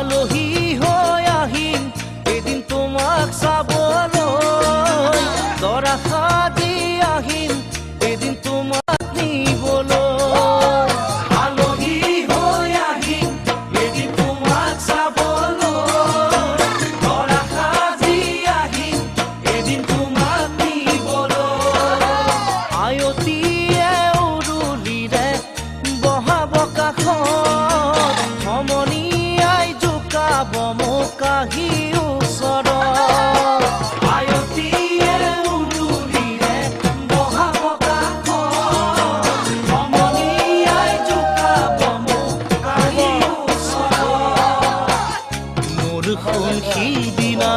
আলহী হৈ আহিম এদিন তোমাক চাবলৈ দৰা সাজি আহিম এদিন তোমাক নিবলৈ আলহী হৈ আহিম এদিন তোমাক চাবলৈ দৰা সাজি আহিম এদিন তোমাক নিবলৈ আয়তীয়ে উৰুলিৰে বহাব কাষত সমনীয়াই জোকাব মোক কাহি ওচৰত আয়তীয়ে উৰুলিৰে বহাব কাষত সমনীয়াই জোকাব মোক কাহি ওচৰত মোৰ শুন সিদিনা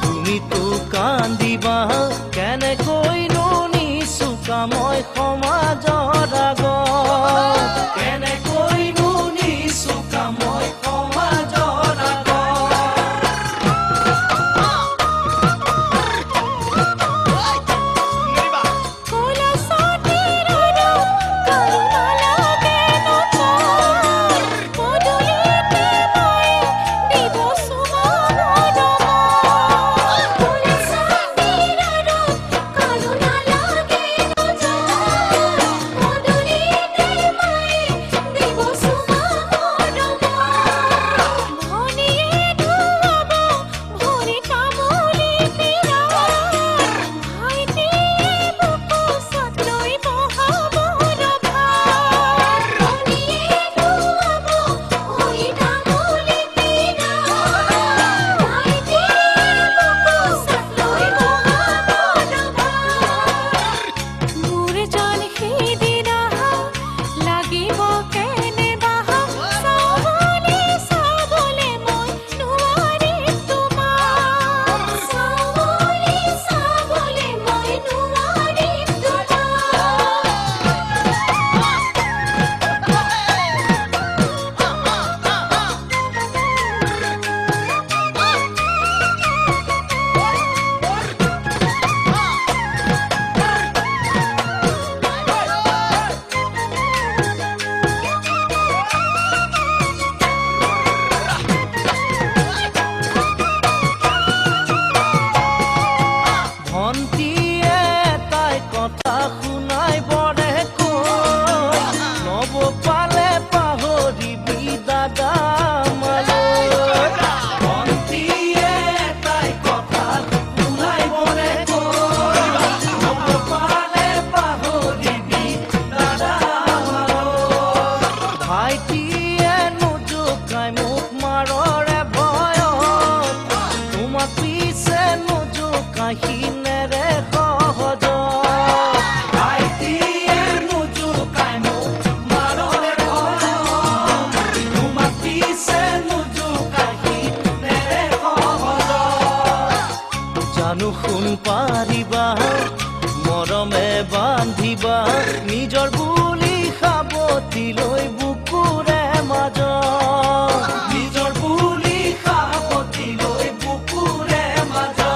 তুমিতো কান্দিবা কেনেকৈনো নিচুকা মই সমাজৰ আগত কেনেকৈনো নিচুকা মই সমাজৰ আগত শুন পাৰিবা মৰমে বান্ধিবা নিজৰ বুলি সাৱটি লৈ বুকুৰে মাজত নিজৰ বুলি সাৱটি লৈ বুকুৰে মাজত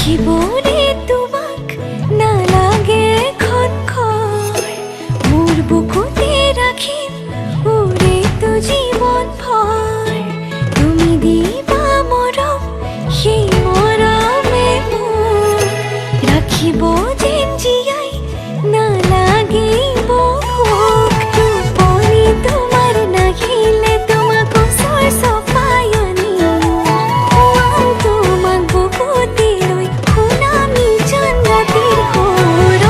ৰাখিবলে তোমাক নালাগে খটখৰ মোৰ বুকুতে ৰাখিম উৰেটো জীৱন ভৰ তুমি দিবা মৰম সেই মৰমে মোৰ ৰাখিব যেন জীয়াই নালাগিব ভোক টোপনি তোমাৰ নাহিলে তোমাক ওচৰ চপাই আনিম খুৱাম তোমাক বুকুতে লৈ শুনামি জান ৰাতিৰ সুৰ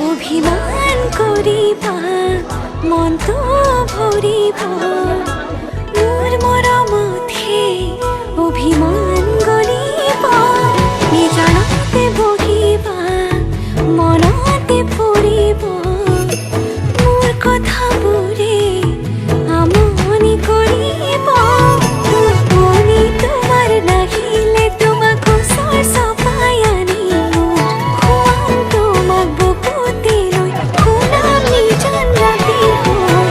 অভিমান কৰিবা মনটো ভৰিব মোৰ মৰমতহে অভিমান গলিব নিজানতে বহিবা মনতে পৰিব মোৰ কথাবোৰে আমনি কৰিব টোপনি তোমাৰ নাহিলে তোমাক ওচৰ চপাই আনিম খুৱাম তোমাক বুকুতে লৈ শুনামি জান ৰাতিৰ সুৰ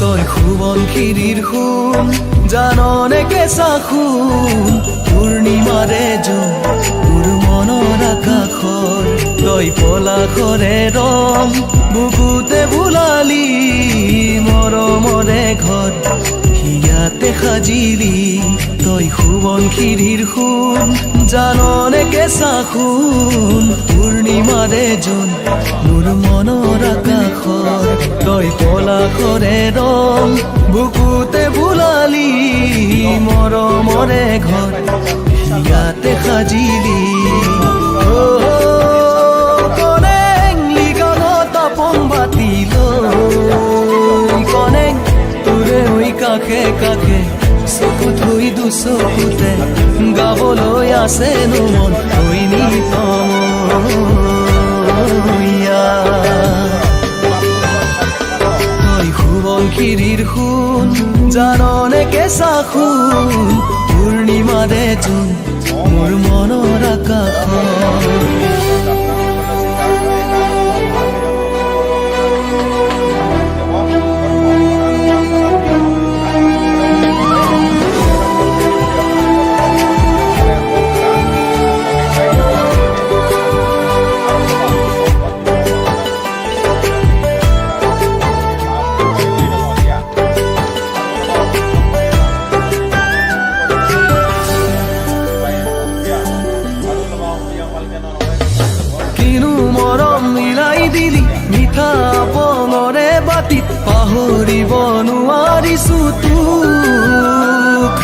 তই সুবনখিৰিৰ সোণ জাননে কেঁচা সোণ পূৰ্ণিমাৰে জোন মোৰ মনৰ আকাশৰ তই পলাশৰে ৰং বুকুতে বোলালি মৰমৰে ঘৰ হিয়াতে সাজিলি তই সুবনখিৰিৰ সোণ জাননে কেঁচা সোণ পূৰ্ণিমাৰে জোন মোৰ মনৰ আকাশৰ তই পলাশৰে ৰং বুকুতে বোলালি মৰমৰে ঘৰ হিয়াতে সাজিলি কনেং লিগনত আপং বাতিলৈ কনেং তোৰে হৈ কাষে কাষে চকু থৈ দুচকুতে গাবলৈ আছে নো মন তই সুবনখিৰিৰ সোণ জাননে কেঁচা সোণ পূৰ্ণিমাৰে জোন মোৰ মনৰ আকাশৰ মিঠা পঙৰে বাতিত পাহৰিব নোৱাৰিছো তোক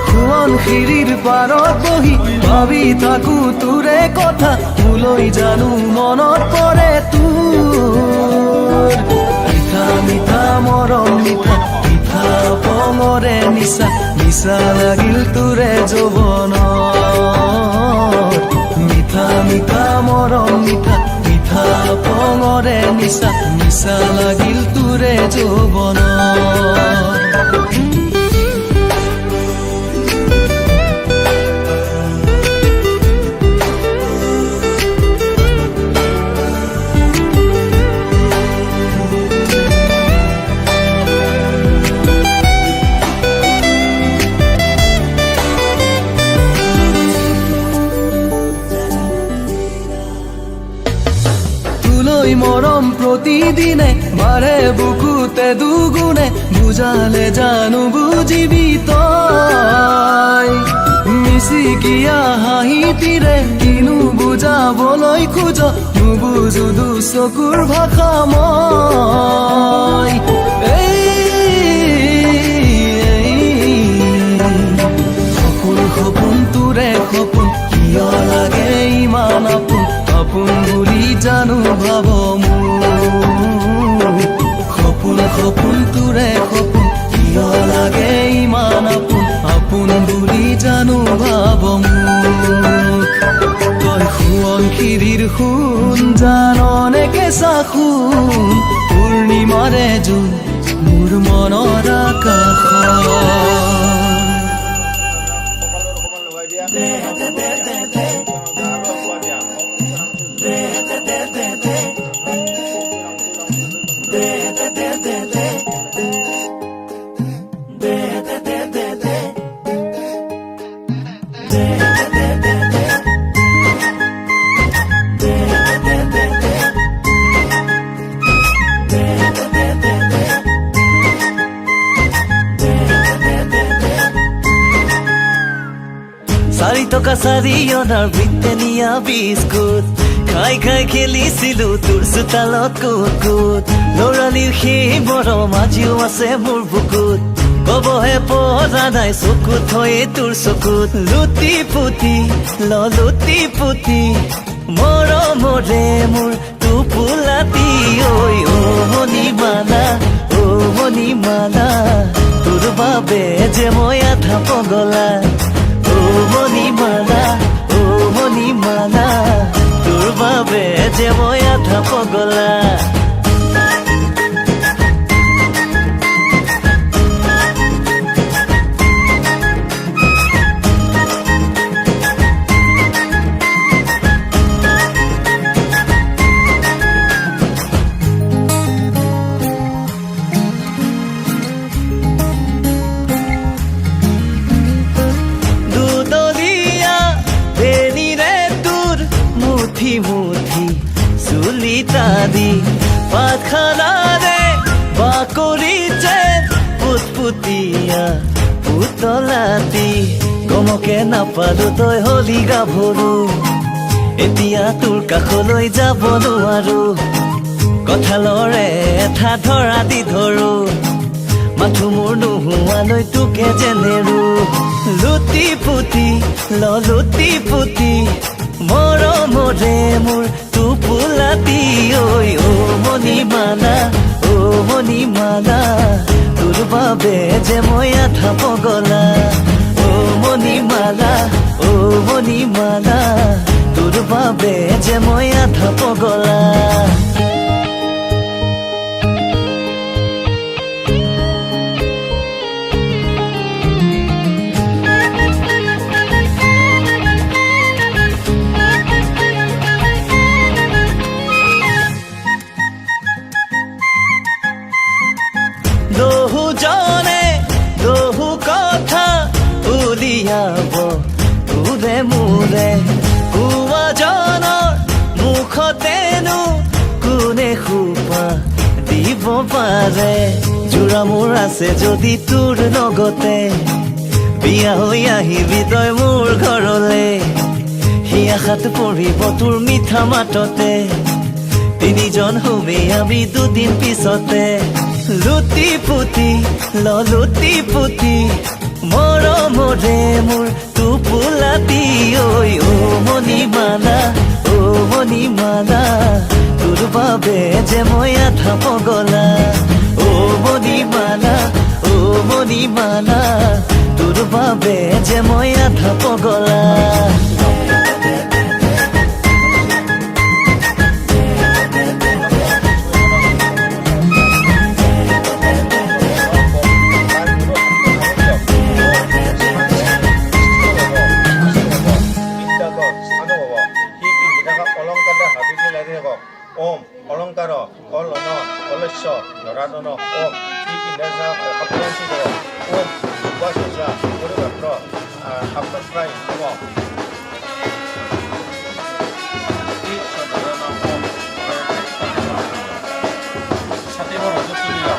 সোৱণশিৰিৰ পাৰত বহি ভাবি থাকো তোৰে কথা মোলৈ জানো মনত পৰে তোৰ মিঠা মিঠা মৰম মিঠা মিঠা পঙৰে নিচা নিচা লাগিল তোৰে যৌৱনত মিঠা মিঠা মৰম মিঠা মিঠা পঙৰে দৰে নিচা নিচা লাগিল তোৰে যৌৱন মৰম প্ৰতিদিনে বাৰে বুকুতে দুগুণে বুজালে জানো বুজিবি তই মিচিকিয়া হাঁহিটিৰে কিনো বুজাবলৈ খোজ নুবুজো দুচকুৰ ভাষা মই সপোন সপোন তোৰে সপোন কিয় লাগে ইমান আপোন আপোন বুলি জানো ভাব মোৰ সপোন সপোন তোৰে সপোন কিয় লাগে ইমান আপোন আপোন বুলি জানো ভাব মোৰ তই সোৱণশিৰিৰ সোণ জাননে কেঁচা সোণ পূৰ্ণিমাৰে জোন মোৰ মনৰ আকাশ চাৰি টকা 4 অনাৰ ব্ৰিটেনিয়া বিস্কুট খাই খাই খেলিছিলো তোৰ চোতালত কুট কুট ল'ৰালিৰ সেই মৰম আজিও আছে মোৰ বুকুত কবহে পৰা নাই চকুত হৈয়ে তোৰ চকুত লুটি পুতি লুটি পুতি মৰমৰে মোৰ টোপোলাটি ঐ অ মণিমালা তোৰ বাবে যে মই আধা পগলা মণিমালা তোৰ বাবে যে মই আধা পগলা মুঠি চুলিতাদি পাতখানাৰে বাকৰি যেন পুতপুতীয়া পুতলাটি গমকে নাপালো তই হলি গাভৰু এতিয়া তোৰ কাষলৈ যাব নোৱাৰো কঁঠালৰে এঠা ধৰা দি ধৰো মাথো মোৰ নোহোৱালৈ তোকে যেনেৰো লুটি পুতি মৰমৰে মোৰ টোপোলাটি ঐ অ মণিমালা তোৰ বাবে যে মই আধা পগলা অ মণিমালা তোৰ বাবে যে মই আধা পগলা বহু কথা উলিয়াব তোৰে মোৰে কোৱাজনৰ মুখতেনো কোনে সোপা দিব পাৰে জোৰা মোৰ আছে যদি তোৰ লগতে বিয়া হৈ আহিবি তই মোৰ ঘৰলে সি আশাত পৰিব তোৰ মিঠা মাততে তিনিজন হবি আমি দুদিন পিছতে লুটি পুতি মৰমৰে মোৰ টোপোলাটি ঐ অ মণিমালা তোৰ বাবে যে মই আধা পগলা অ মণিমালা তোৰ বাবে যে মই আধা পগলা speaking, there's a comprehensive 온, 무엇이자 우리가 앞으로 한번 트라이 하고 사태로 먼저 뛰기야.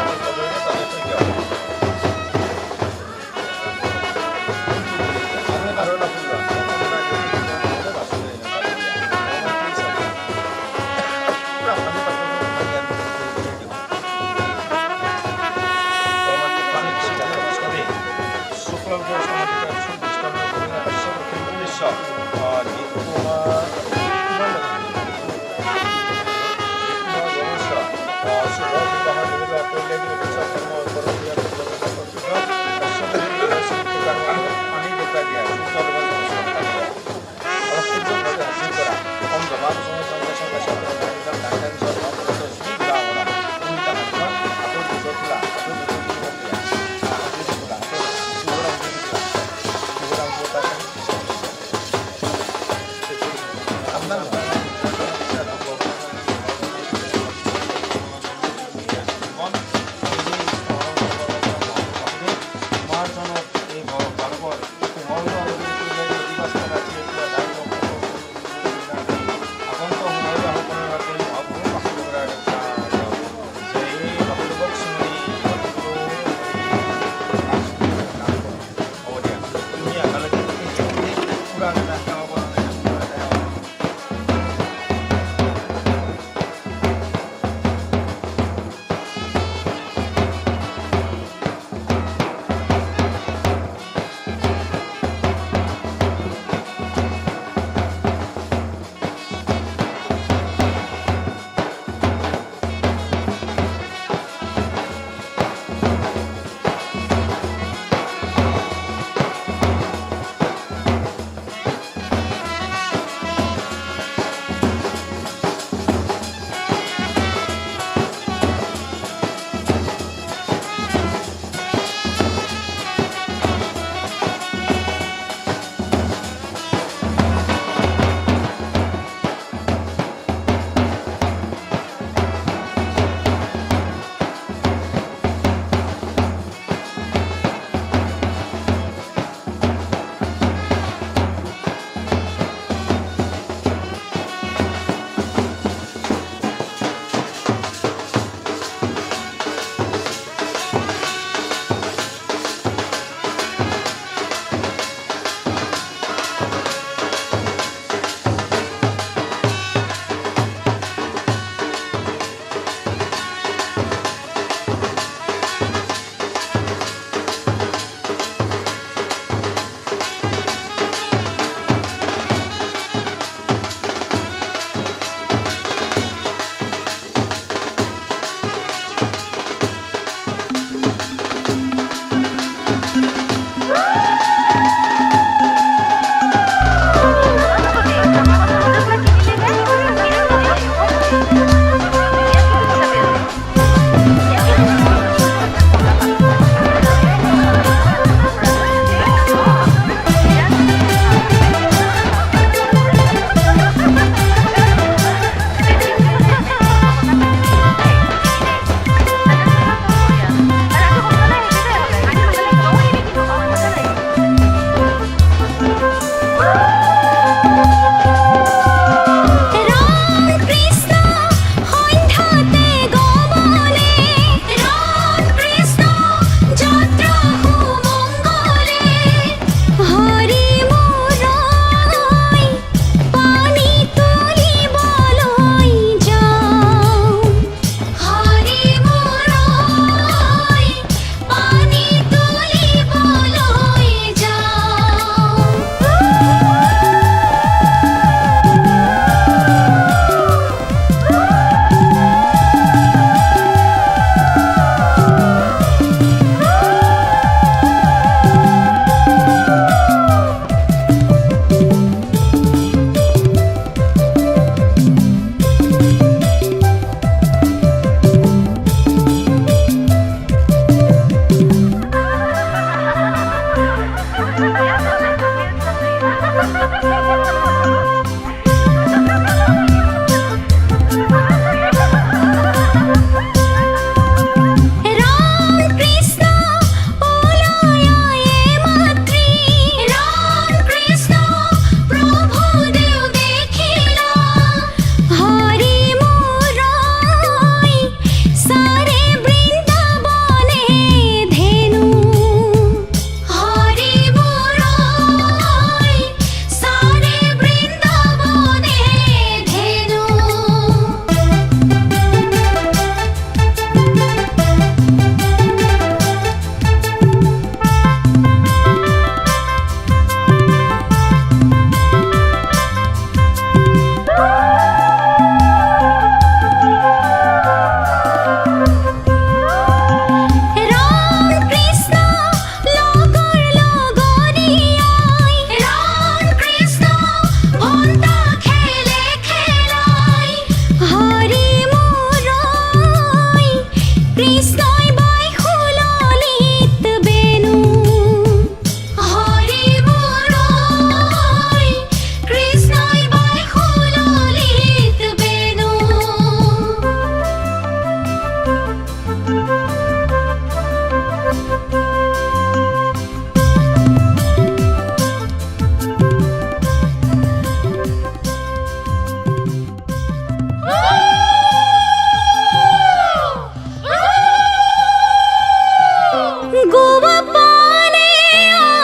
গোৱা পানে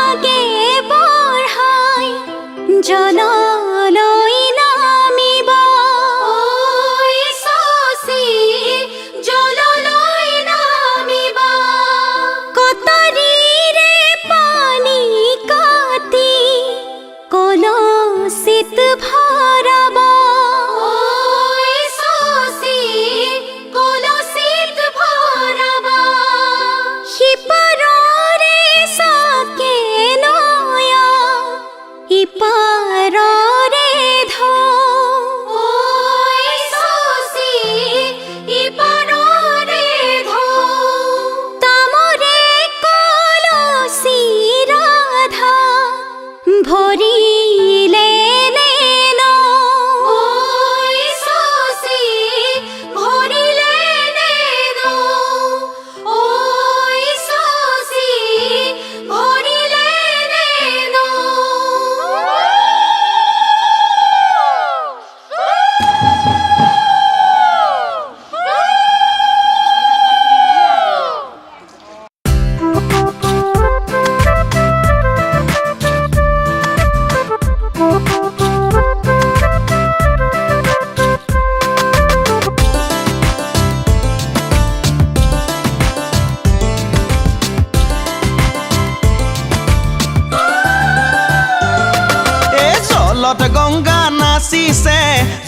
আগে বঢ়াই জললৈ নামিব ঐ শশী জললৈ নামিব কটাৰীৰে পানী কাটি কলচিত ভৰাব ঐ শশী কলচিত ভৰাব সিপাৰৰে চাকে নয়া ইপাৰৰে ঢৌ ঐ শশী ইপাৰৰে ঢৌ তামৰে কলচি ৰাধা ভৰিলে নেন ঐ শশী ভৰিলে নেন ঐ শশী ভৰিলে নেন জলত গংগা নাচিছে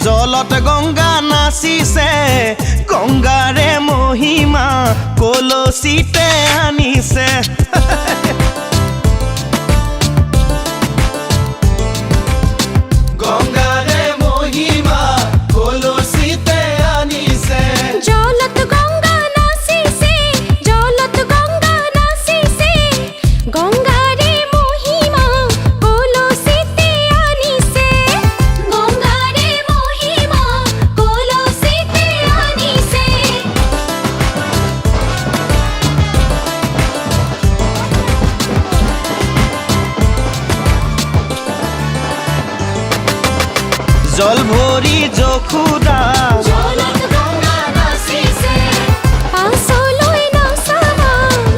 জলত গংগা নাচিছে গংগাৰে মহিমা কলচিতে আনিছে গংগাৰে মহিমা কলচিতে আনিছে জলত গংগা নাচিছে জলত গংগা নাচিছে গংগাৰে মহিমা কলচিতে আনিছে গংগাৰে মহিমা কলচিতে আনিছে জল ভৰি যশোদা জলত গংগা নাচিছে পাছলৈ নাচাবা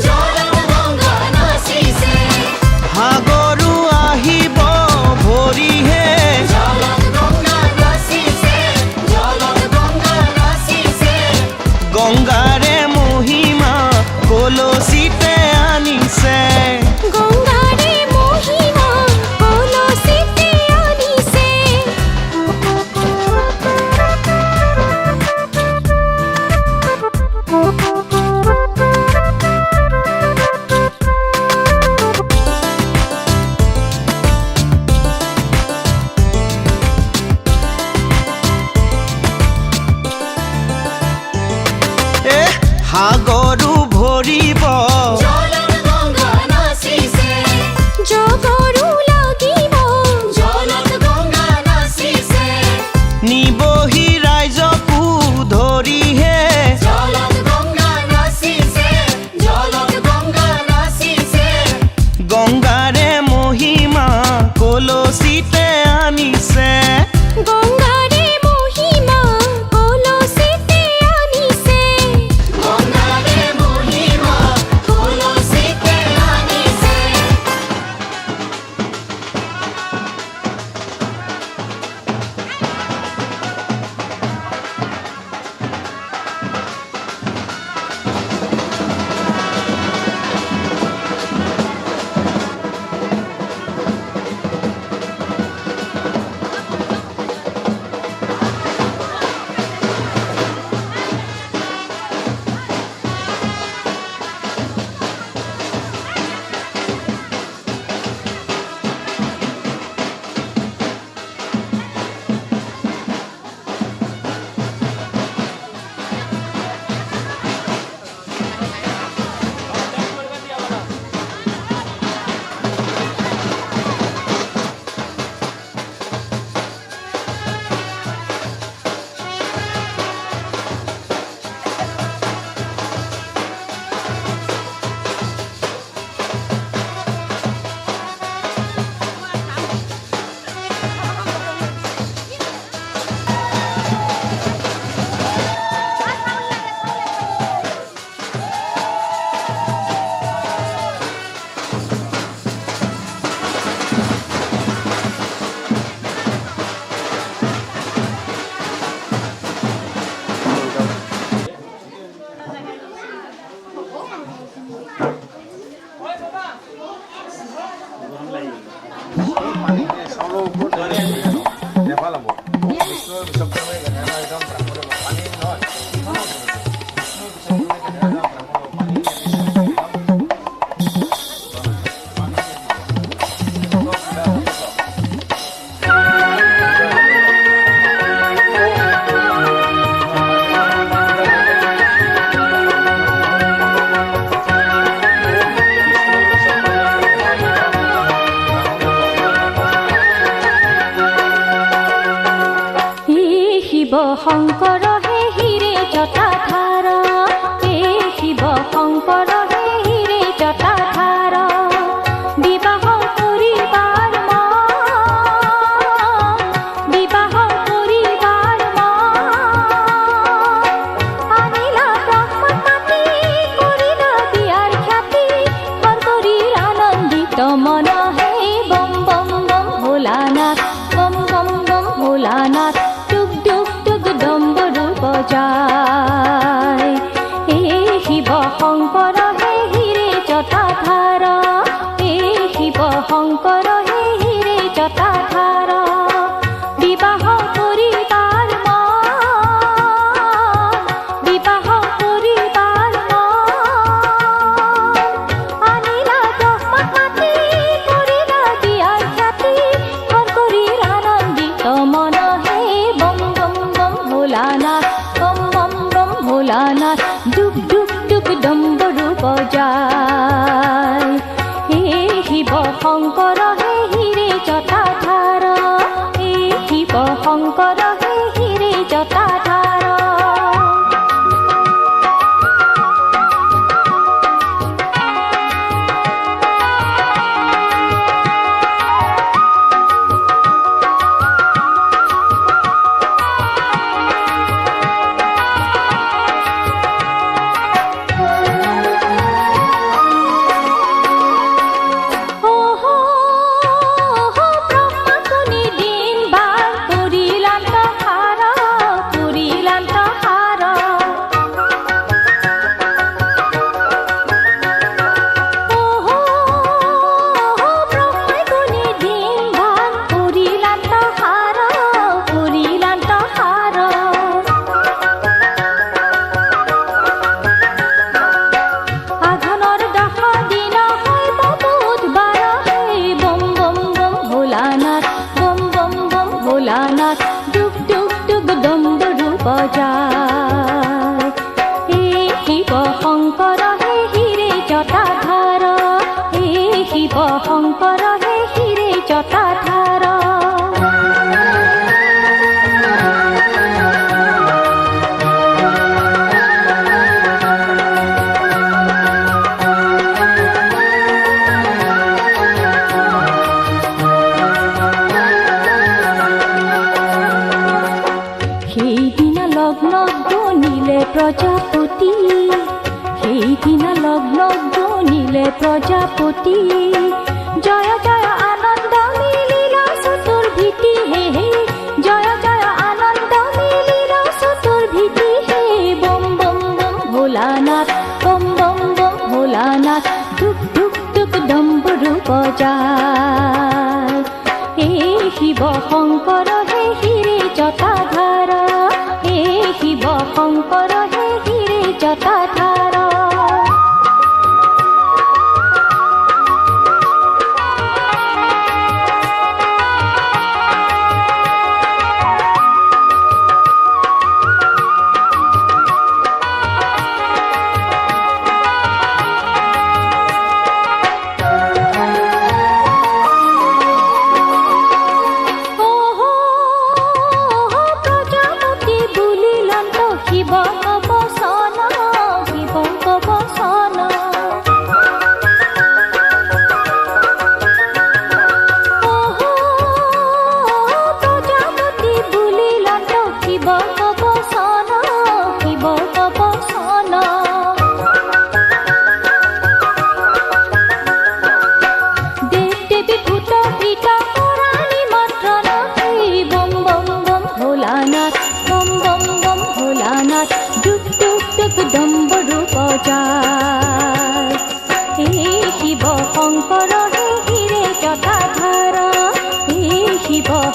জলত গংগা নাচিছে সাগৰো আহিব ভৰিহে জলত গংগা নাচিছে জলত গংগা নাচিছে গংগাৰে মহিমা কলচিতে আনিছে গংগাৰে মহিমা কলচিতে আনিছে ৰূপ যায় হে শিৱ শংকৰ হে হিৰে জটাধাৰ হে শিৱ শংকৰ হে হিৰে জটাধাৰ শংকৰ হে হিৰে জটাধাৰ সেইদিনা লগ্ন গণিলে প্ৰজাপতি সেইদিনা লগ্ন গণিলে প্ৰজাপতি জয় জয় আনন্দ মিলিলা চতুৰ্ভীতি হে হে জয় জয় আনন্দ মিলিলা চতুৰ্ভীতি হে বম বম বম ভোলানাথ বম বম বম ভোলানাথ ধুক ধুক ধুক ডম্বৰু বজায় হে শিৱ শংকৰ হে হিৰে জটাধাৰ হে শিৱ শংকৰ হে হিৰে জটাধাৰ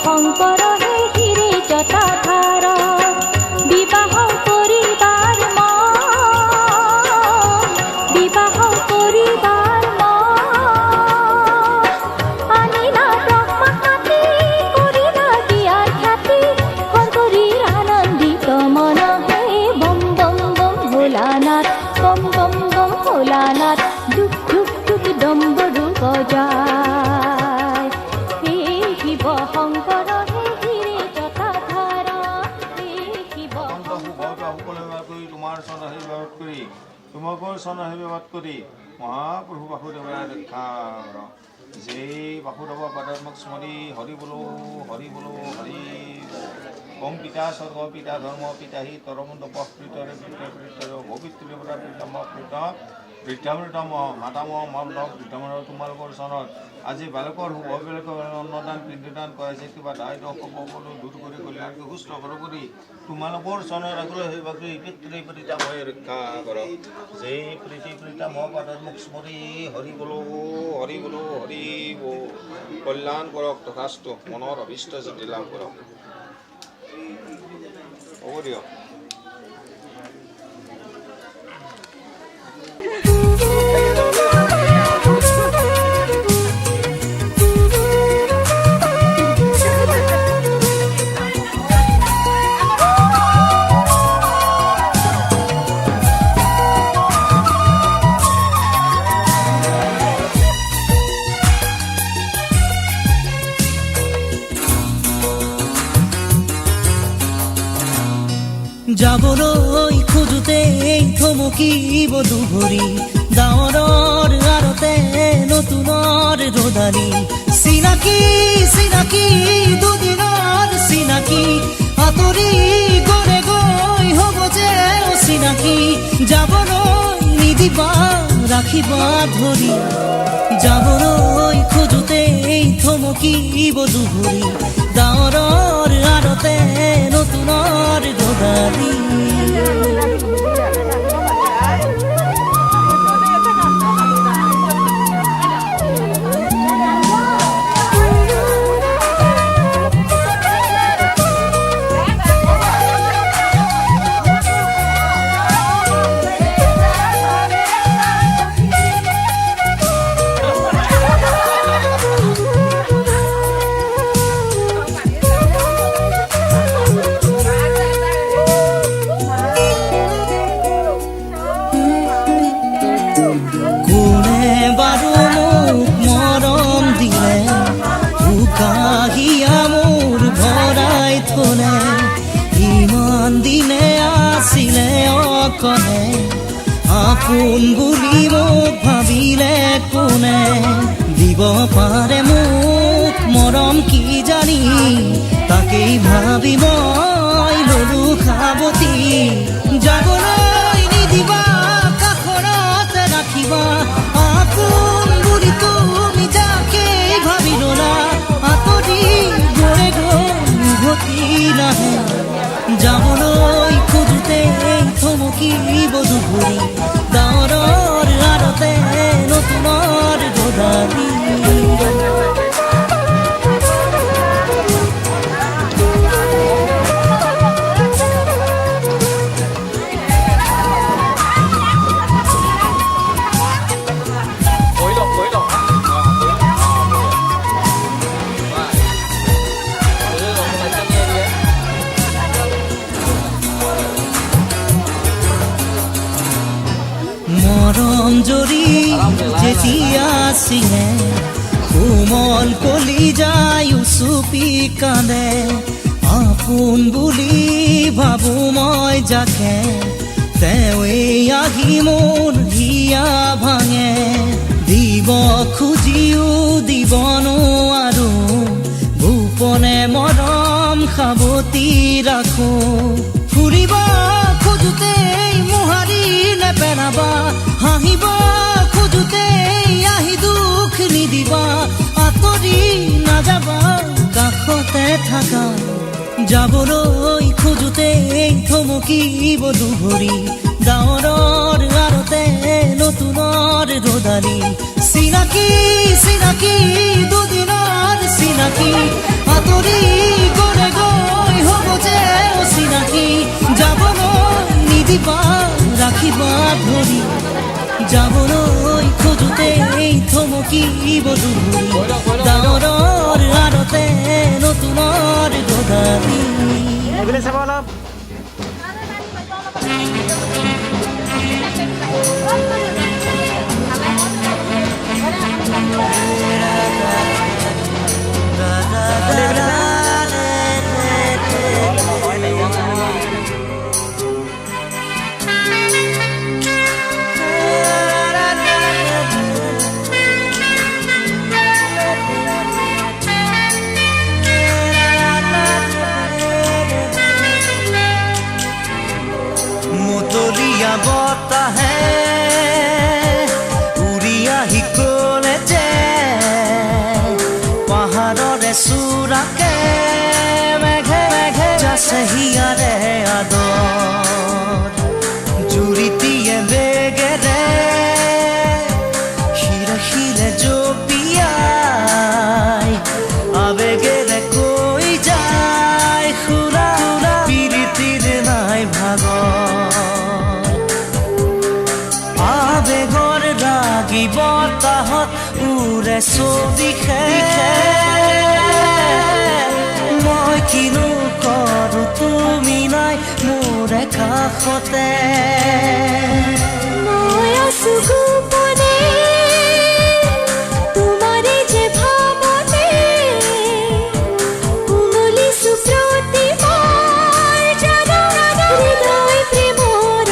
শংকৰ হে হিৰে জটাধাৰ বিবাহ কৰিবাৰ আনিলা ব্ৰহ্মা কাটি কৰিলা বিয়াৰ খ্যাতি শংকৰীৰ আনন্দিত মন হে বম বম বম ভোলানাথ বম বম বম ভোলানাথ দুখ দুখ দুখ ডম্বৰু বজায় হে শিৱ শংকৰ হে হিৰে জটাধাৰ হে শিৱ তোমাৰ চৰণ আশীৰ্বাদ কৰি তোমাকৰ চৰণ আশীৰ্বাদ কৰি মহাপ্ৰভু বাসুদেৱৰাই ৰক্ষা যে বাসুদেৱ পাদমক স্মৰি হৰি বোলো হৰি ওম পিতা স্বৰ্গ পিতা ধৰ্ম পিতাহি তৰমুণ্ড পৃতৰে পবিত্ৰ বৃদ্ধামৃতম মাতামহ মামলক বৃদ্ধামৃত তোমালোকৰ চৰণত আজি বালকৰ শুভ বেলেগৰ অন্নদান পিণ্ডদান কৰাইছে কিবা দায়িত্ব সকলো দূৰ কৰি কল্যাণকে সুস্থ কৰি তোমালোকৰ চৰণৰ আগলৈ সেই বাকী পিতৃ প্ৰীতা মই ৰক্ষা কৰক যে প্ৰীতি প্ৰীতা মহ পাদৰ মুখ স্মৰি হৰি বোলো হৰি কল্যাণ কৰক তথাস্তু মনৰ অভীষ্ট সিদ্ধি লাভ কৰক হ'ব দিয়ক। থমকিব দুভৰি ডাৱৰৰ আৰতে নতুনৰ ৰদালি চিনাকি চিনাকি দুদিনৰ চিনাকি আঁতৰি গলে গৈ হ'ব যে চিনাকি যাবলৈ নিদিবা ৰাখিবা ধৰি যাবলৈ খোজোতেই থমকিব দুভৰি ডাৱৰৰ আৰতে নতুনৰ ৰদালি আপোন বুলি মোক ভাবিলে কোনে দিব পাৰে মোক মৰম কি জানি তাকেই ভাবি মই ললো সাৱতি যাবলৈ নিদিবা কাষৰতে ৰাখিবা আপোন বুলি তুমি যাকেই ভাবি ললা আঁতৰি গৈ উভতি নাহে যাবলৈ খোজোতে থমকিব দুভৰি ডাৱৰৰ আৰতে নতুনৰ ৰদালি মৰম জৰি যেতিয়া আছিলে কোমল কলি যায় উচুপি কান্দে আপোন বুলি ভাবো মই যাকে তেৱেই আহি মোৰ হিয়া ভাঙে দিব খুজিও দিব নোৱাৰো গোপনে মৰম সাৱতি ৰাখো ফুৰিব খোজোতেই মোহাৰি নেপেলাবা হাঁহিব খোজোতেই আহি দুখ নিদিবা আঁতৰি নাযাবা কাষতে থাকা যাবলৈ খোজোতেই থমকিব দুভৰি ডাৱৰৰ আৰতে নতুনৰ ৰদালি চিনাকি চিনাকি দুদিনৰ চিনাকি আঁতৰি গলে গৈ হ'ব যে চিনাকি যাবলৈ নিদিবা ৰাখিবা ধৰি যাবলৈ খোজোতেই থমকিব দুভৰি ডাৱৰৰ আৰতে নতুনৰ ৰদালি বতাহে উৰি আহি কলে যে পাহাৰৰে চূড়াকে মেঘে মেঘে যাছে হিয়াৰে আদৰ জুৰিটিয়ে বেগেৰে শিৰে শিৰে জপিয়াই আবেগেৰে কৈ যায় খুৰা পিৰিতিৰ নাই ভাগৰ আবেগৰ লাগি বতাহত উৰে ছবিখে মই কিনো কৰো তুমি নাই মোৰে কাষতে মই আছো গোপনে তোমাৰে যে ভাৱতে উমলিছো প্ৰতি মোৰ হৃদয় প্ৰেমৰ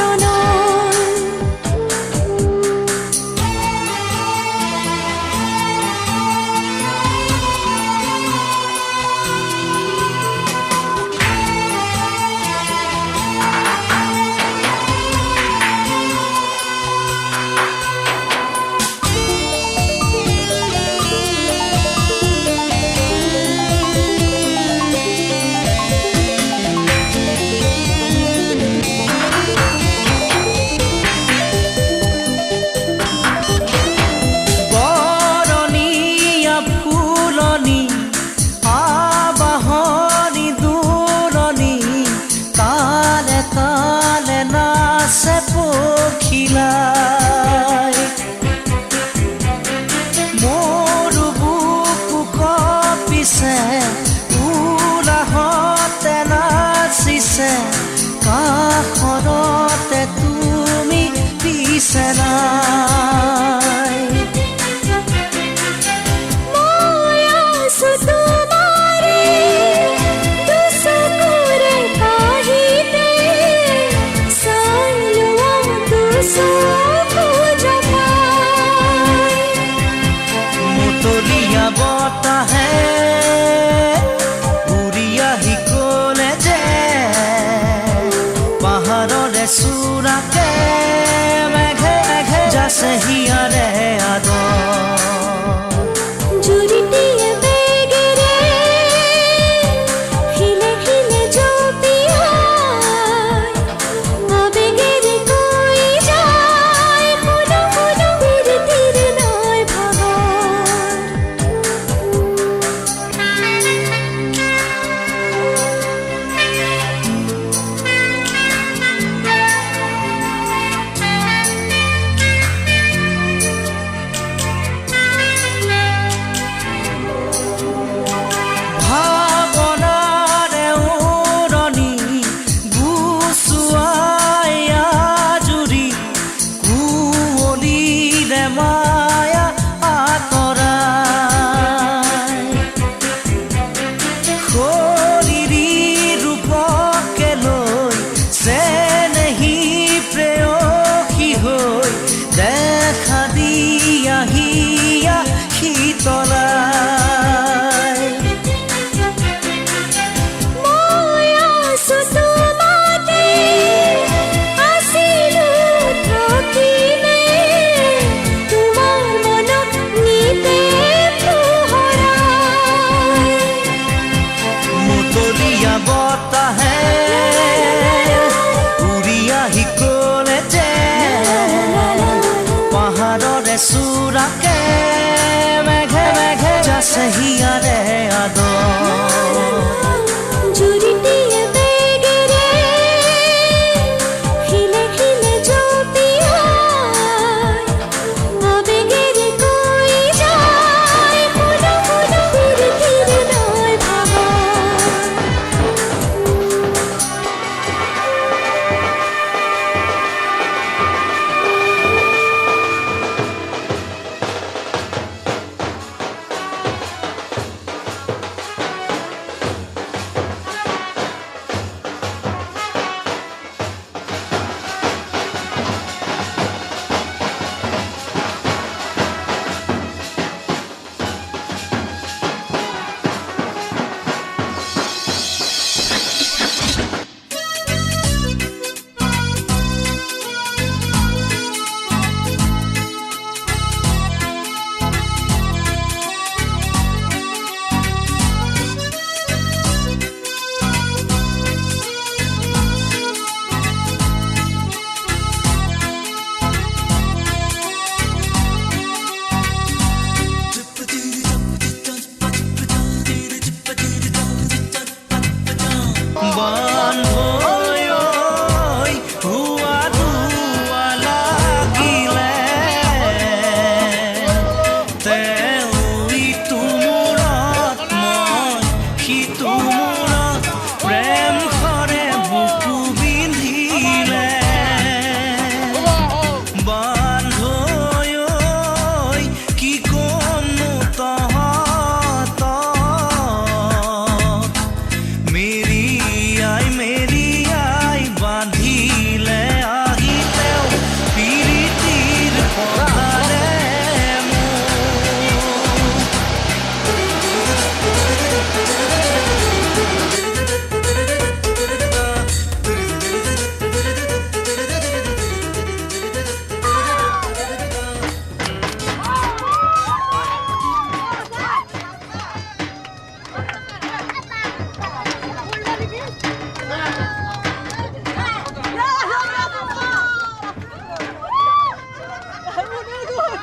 মতলীয়া বতাহে উৰি আহি ক'লে যে পাহাৰৰে চূড়াকে মেঘে মেঘে যাছে হিয়াৰে আদৰ জুৰিটিয়ে বেগেৰে হিলে হিলে জপিয়াই আবেগেৰে কৈ যায় শুনো শুনো ধীৰে ধীৰে নয় ভাৱনাৰে উৰণি গুচুৱাই আজুৰি কুঁৱলীৰে মায়া আঁতৰাই শৰীৰী ৰূপকে লৈ চেনেহী প্ৰেয়সী হৈ দেখা দিয়া হিয়া শীতলাই মই আছো তোমাতে আছিলো থাকিলে তোমাৰ মনত নিতে পোহৰাই মতলীয়া বতাহে উৰি আহি ক'লে যে পাহাৰৰে চূড়াকে মেঘে মেঘে যাছে হিয়াৰে আদৰ জুৰিটিয়ে বেগেৰে হিলে হিলে জপিয়াই আবেগেৰে কৈ যায় শুনো শুনো ধীৰে ধীৰে নয় বান্ধৈ হুৱা ধুৱা লাগিলে তেওঁ ইটো মূৰত মই সিটো মূৰত প্ৰেম সৰে বুকু বিন্ধিলে বান্ধৈ কি ক'মনো তহঁতক মেৰিয়াই বান্ধিলে আহি তেওঁ প্ৰীতিৰ পথাৰে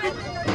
Ay,